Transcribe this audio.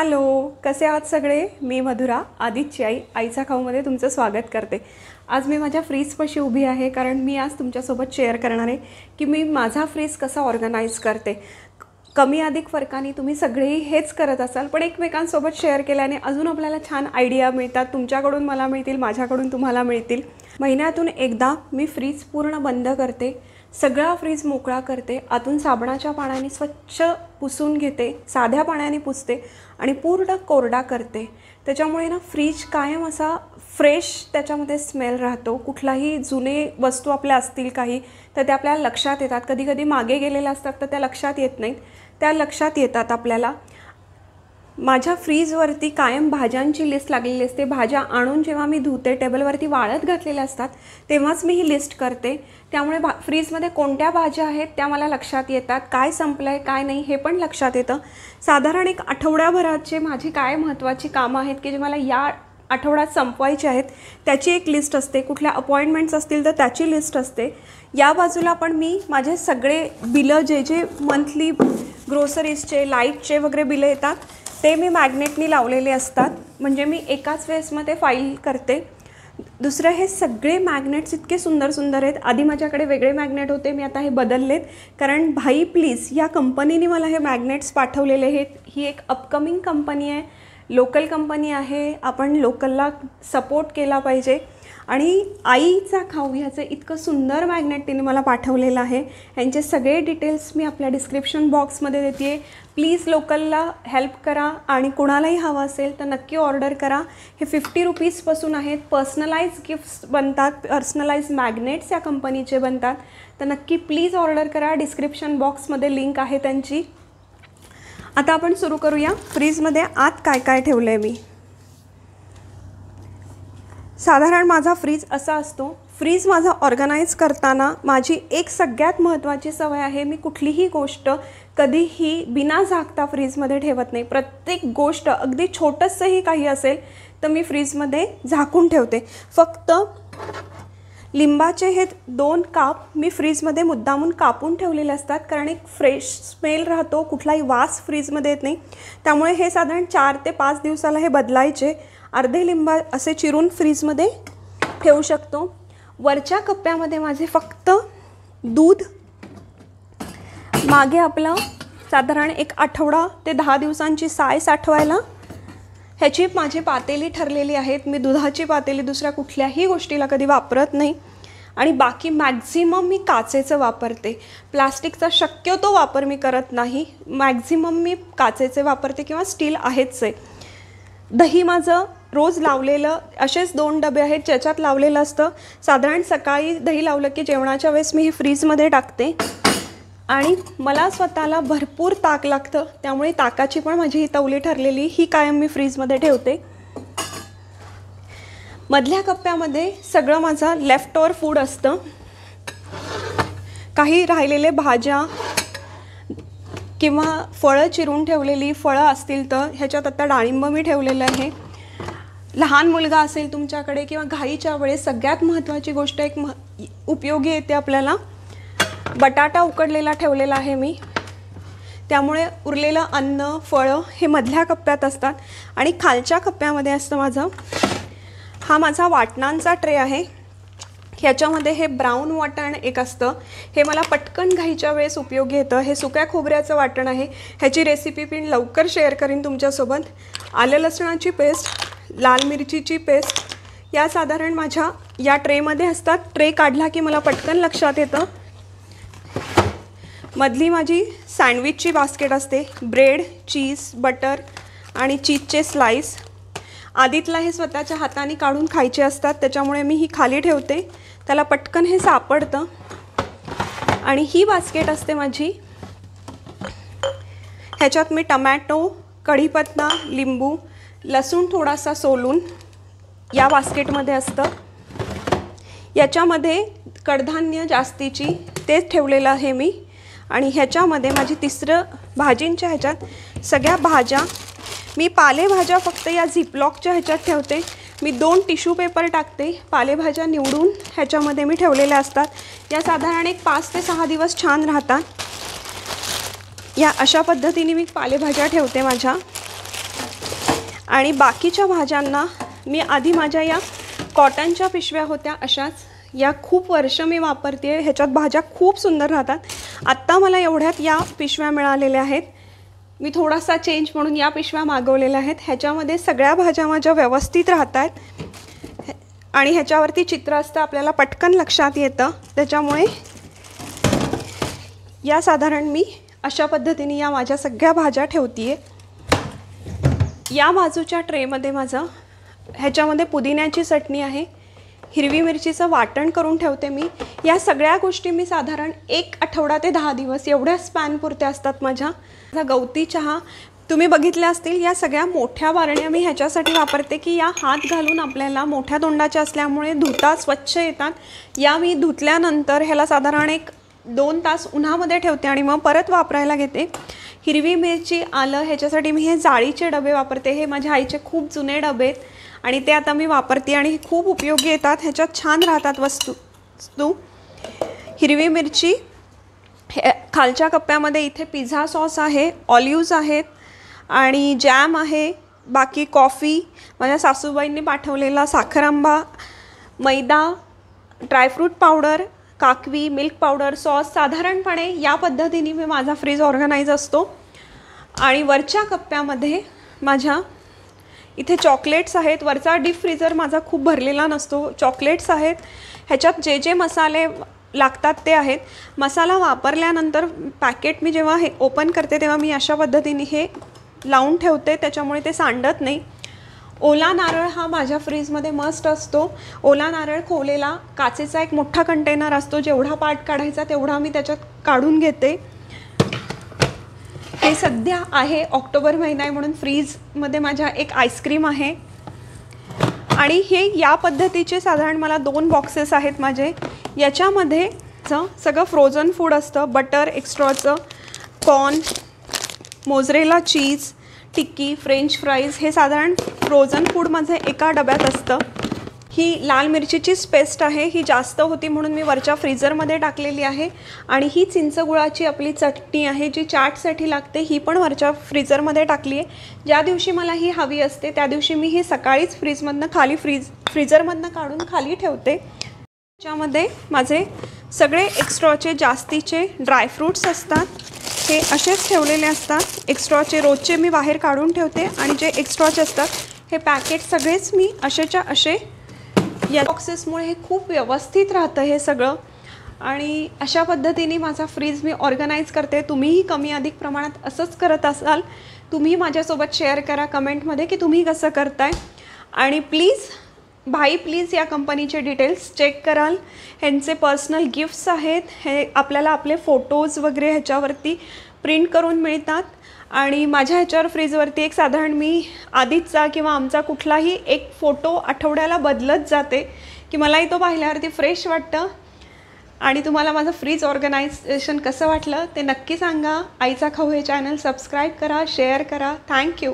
Hello, कसे आहात सगळे? मी मधुरा, आदितची आई, आईचा खाऊमध्ये तुमचं स्वागत करते। आज मी माझ्या फ्रीजपाशी उभी आहे कारण मी आज तुमच्यासोबत शेअर करणार आहे की मी माझा फ्रीज कसा ऑर्गनाइज करते। कमी अधिक फरकाने तुम्ही सगळेही हेच करत असाल, पण एकमेकांसोबत शेअर केल्याने अजून आपल्याला छान आयडिया मिळतात। तुमच्याकडून मला मिळतील, माझ्याकडून तुम्हाला मिळतील। महिन्यातून एकदा मी फ्रीज पूर्ण बंद करते, सगळा फ्रीज मोकळा करते, आतून साबणाच्या पाण्याने स्वच्छ पुसून घेते, साध्या पाण्याने पुसते आणि पूर्ण कोरडा करते। त्याच्यामुळे ना फ्रीज कायम असा फ्रेश त्याच्यामध्ये स्मेल राहतो। कुठलाही जुने वस्तू आपल्या असतील काही तर त्या आपल्याला लक्षात येतात। कधी कधी मागे गेलेल्या असतात तर त्या लक्षात येत नाहीत, त्या लक्षात येतात आपल्याला। माझ्या फ्रीजवरती कायम भाज्यांची लिस्ट लागलेली असते। भाज्या आणून जेव्हा मी धुते, टेबलवरती वाळत घातलेल्या असतात तेव्हाच मी ही लिस्ट करते। त्यामुळे फ्रीजमध्ये कोणत्या भाज्या आहेत त्या मला लक्षात येतात, काय संपलंय काय नाही हे पण लक्षात येतं। साधारण एक आठवड्याभराचे माझी काय महत्त्वाची कामं आहेत की जे मला या आठवड्यात संपवायचे आहेत त्याची एक लिस्ट असते। कुठल्या अपॉइंटमेंट्स असतील तर त्याची लिस्ट असते। या बाजूला पण मी माझे सगळे बिलं जे मंथली ग्रोसरीजचे, लाईटचे वगैरे बिलं येतात ते मी मॅग्नेटनी लावलेले असतात, म्हणजे मी एकाच वेळेसमध्ये फाईल करते। दुसरं, हे सगळे मॅग्नेट्स इतके सुंदर सुंदर आहेत। आधी माझ्याकडे वेगळे मॅग्नेट होते, मी आता हे बदललेत कारण भाई प्लीज या कंपनीने मला हे मॅग्नेट्स पाठवलेले आहेत। ही एक अपकमिंग कंपनी आहे, लोकल कंपनी आहे। आपण लोकलला सपोर्ट केला पाहिजे। आणि आईचा खाऊ ह्याचं इतकं सुंदर मॅग्नेट तिने मला पाठवलेलं आहे। ह्यांचे सगळे डिटेल्स मी आपल्या डिस्क्रिप्शन बॉक्समध्ये देते आहे। प्लीज लोकलला हेल्प करा आणि कोणालाही हवं असेल तर नक्की ऑर्डर करा। हे 50 रुपीजपासून आहेत। पर्सनलाइज गिफ्ट्स बनतात, पर्सनलाइज मॅग्नेट्स या कंपनीचे बनतात, तर नक्की प्लीज ऑर्डर करा। डिस्क्रिप्शन बॉक्समध्ये लिंक आहे त्यांची। आता आपण सुरू करूया। फ्रीजमध्ये आत काय काय ठेवलं आहे मी। साधारण माझा फ्रीज असा असतो। फ्रीज माझा ऑर्गनाइज करताना माझी एक सगळ्यात महत्त्वाची सवय आहे, मी कुठलीही गोष्ट कधीही बिना झाकता फ्रीजमध्ये ठेवत नाही। प्रत्येक गोष्ट अगदी छोटंसंही काही असेल तर मी फ्रीजमध्ये झाकून ठेवते। फक्त लिंबाचे हे 2 काप मी फ्रीजमध्ये मुद्दामून कापून ठेवलेले असतात कारण एक फ्रेश स्मेल राहतो, कुठलाही वास फ्रीजमध्ये येत नाही। त्यामुळे हे साधारण 4 ते 5 दिवसाला हे बदलायचे। अर्धे लिंबा असे चिरून फ्रीजमध्ये ठेवू शकतो। वरच्या कप्प्यामध्ये माझे फक्त दूध, मागे आपलं साधारण एक आठवडा ते 10 दिवसांची साय साठवायला ह्याची माझी पातेली ठरलेली आहेत। मी दुधाची पातेली दुसऱ्या कुठल्याही गोष्टीला कधी वापरत नाही। आणि बाकी मॅक्झिमम मी काचेचं वापरते, प्लास्टिकचा शक्यतो वापर मी करत नाही। मॅक्झिमम मी काचेचे वापरते किंवा स्टील आहेच आहे। दही माझं रोज लावलेलं, असेच 2 डबे आहेत ज्याच्यात लावलेलं असतं। साधारण सकाळी दही लावलं की जेवणाच्या वेळेस मी हे फ्रीजमध्ये टाकते। आणि मला स्वतःला भरपूर ताक लागतं, त्यामुळे ताकाची पण माझी ही तवली ठरलेली, ही कायम मी फ्रीजमध्ये ठेवते। मधल्या कप्प्यामध्ये सगळं माझं लेफ्ट ओव्हर फूड असतं। काही राहिलेले भाज्या किंवा फळं चिरून ठेवलेली फळं असतील तर ह्याच्यात आता डाळिंब मी ठेवलेलं आहे। लहान मुलगा असेल तुमच्याकडे किंवा घाईच्या वेळेस सगळ्यात महत्त्वाची गोष्ट एक उपयोगी येते आपल्याला, बटाटा उकडलेला ठेवलेला आहे मी। त्यामुळे उरलेलं अन्न, फळं हे मधल्या कप्प्यात असतात। आणि खालच्या कप्प्यामध्ये असतं माझं, हा माझा वाटणांचा ट्रे आहे। ह्याच्यामध्ये हे ब्राऊन वाटण एक असतं, हे मला पटकन घाईच्या वेळेस उपयोगी येतं। हे सुक्या खोबऱ्याचं वाटण आहे, ह्याची रेसिपी पण लवकर शेअर करीन तुमच्यासोबत। आलं लसणाची पेस्ट, लाल मिरचीची पेस्ट या साधारण माझ्या या ट्रेमध्ये असतात। ट्रे काढला की मला पटकन लक्षात येतं। मधली माझी सँडविचची बास्केट असते, ब्रेड, चीज, बटर आणि चीजचे स्लाइस। आदितला हे स्वतःच्या हाताने काढून खायचे असतात, त्याच्यामुळे मी ही खाली ठेवते, त्याला पटकन हे सापडतं। आणि ही बास्केट असते माझी, ह्याच्यात मी टमॅटो, कढीपत्ता, लिंबू, लसूण थोडासा सोलून या बास्केटमध्ये असतं। याच्यामध्ये कडधान्य जास्तीची तेच ठेवलेलं आहे मी। आणि ह्याच्यामध्ये माझी तिसरं भाजींच्या ह्याच्यात सगळ्या भाज्या, मी पालेभाज्या फक्त या झिपलॉकच्या ह्याच्यात ठेवते। मी 2 टिश्यू पेपर टाकते, पालेभाज्या निवडून ह्याच्यामध्ये मी ठेवलेल्या असतात। या साधारण एक 5 ते 6 दिवस छान राहतात। या अशा पद्धतीने मी पालेभाज्या ठेवते माझ्या। आणि बाकीच्या भाज्यांना मी आधी माझ्या या कॉटनच्या पिशव्या होत्या अशाच, या खूप वर्ष मी वापरते. ह्याच्यात भाज्या खूप सुंदर राहतात. आत्ता मला एवढ्यात या पिशव्या मिळालेल्या आहेत. मी थोडासा चेंज म्हणून या पिशव्या मागवलेल्या आहेत. ह्याच्यामध्ये सगळ्या भाज्या माझ्या व्यवस्थित राहतात आणि ह्याच्यावरती चित्र असतं, आपल्याला पटकन लक्षात येतं. त्याच्यामुळे या साधारण मी अशा पद्धतीने या माझ्या सगळ्या भाज्या ठेवते. या बाजूच्या ट्रेमध्ये माझं ह्याच्यामध्ये पुदिन्याची चटणी आहे, हिरवी मिरचीचं वाटण करून ठेवते मी. या सगळ्या गोष्टी मी साधारण 1 आठवडा ते 10 दिवस एवढ्या स्पॅनपुरत्या असतात माझ्या. गवती चहा तुम्ही बघितल्या असतील. या सगळ्या मोठ्या बारण्या मी ह्याच्यासाठी वापरते की या हात घालून आपल्याला मोठ्या तोंडाच्या असल्यामुळे धुता स्वच्छ येतात. या मी धुतल्यानंतर ह्याला साधारण 1-2 तास उन्हामध्ये ठेवते आणि मग परत वापरायला घेते. हिरवी मिरची, आलं ह्याच्यासाठी मी हे जाळीचे डबे वापरते. हे माझ्या आईचे खूप जुने डबे आहेत आणि ते आता मी वापरते आणि खूप उपयोगी येतात. ह्याच्यात छान राहतात वस्तू. हिरवी मिरची खालच्या कप्प्यामध्ये इथे पिझ्झा सॉस आहे, ऑलिव्ज आहेत आणि जॅम आहे. बाकी कॉफी, माझ्या सासूबाईंनी पाठवलेला साखरांबा, मैदा, ड्रायफ्रूट पावडर, काकवी, मिल्क पावडर, सॉस. साधारणपणे या पद्धतीने मी माझा फ्रीज ऑर्गनाइज असतो. आणि वरच्या कप्प्यामध्ये माझ्या इथे चॉकलेट्स आहेत. वरचा डीप फ्रीजर माझा खूप भरलेला नसतो. चॉकलेट्स आहेत. ह्याच्यात जे जे मसाले लागतात ते आहेत. मसाला वापरल्यानंतर पॅकेट मी जेव्हा हे ओपन करते तेव्हा मी अशा पद्धतीने हे लावून ठेवते, त्याच्यामुळे ते सांडत नाही. ओला नारळ हा माझ्या फ्रीजमध्ये मस्ट असतो. ओला नारळ खोवलेला काचेचा एक मोठा कंटेनर असतो. जेवढा पार्ट काढायचा तेवढा मी त्याच्यात काढून घेते. हे सध्या आहे ऑक्टोबर महिना आहे म्हणून फ्रीजमध्ये माझ्या एक आईस्क्रीम आहे. आणि हे या पद्धतीचे साधारण मला 2 बॉक्सेस आहेत माझे. याच्यामध्ये सगळं फ्रोझन फूड असतं. बटर एक्स्ट्राचं, कॉर्न, मोझरेला चीज, टिक्की, फ्रेंच फ्राईज. हे साधारण फ्रोझन फूड माझं एका डब्यात असतं. ही लाल मिरचीचीच पेस्ट आहे. ही जास्त होती म्हणून मी वरच्या फ्रीझरमध्ये टाकलेली आहे. आणि ही चिंचगुळाची आपली चटणी आहे जी चाटसाठी लागते, ही पण वरच्या फ्रीझरमध्ये टाकली आहे. ज्या दिवशी मला ही हवी असते त्या दिवशी मी ही सकाळीच फ्रीझरमधनं काढून खाली ठेवते. त्याच्यामध्ये माझे सगळे एक्स्ट्राचे जास्तीचे ड्रायफ्रूट्स असतात. हे असेच ठेवलेले असतात. एक्स्ट्राचे रोजचे मी बाहेर काढून ठेवते आणि जे एक्स्ट्राचे असतात हे पॅकेट सगळेच मी असेच्या असे या बॉक्सेसमुळे हे खूप व्यवस्थित राहतं हे सगळं. आणि अशा पद्धतीने माझा फ्रीज मी ऑर्गनाइज करते. तुम्हीही कमी अधिक प्रमाणात असंच करत असाल. तुम्ही माझ्यासोबत शेअर करा कमेंटमध्ये की तुम्ही कसं करताय. आणि प्लीज भाई प्लीज या कंपनीचे डिटेल्स चेक कराल. ह्यांचे पर्सनल गिफ्ट्स आहेत. हे आपल्याला आपले फोटोज वगैरे ह्याच्यावरती प्रिंट करून मिळतात. आणि माझ्या ह्याच्यावर फ्रीजवरती एक साधारण मी आधीचा किंवा आमचा कुठलाही एक फोटो आठवड्याला बदलत जाते की मलाही तो पाहिल्यावरती फ्रेश वाटतं. आणि तुम्हाला माझं फ्रीज ऑर्गनायझेशन कसं वाटलं ते नक्की सांगा. आईचा खाऊ हे चॅनल सबस्क्राईब करा, शेअर करा. थँक्यू.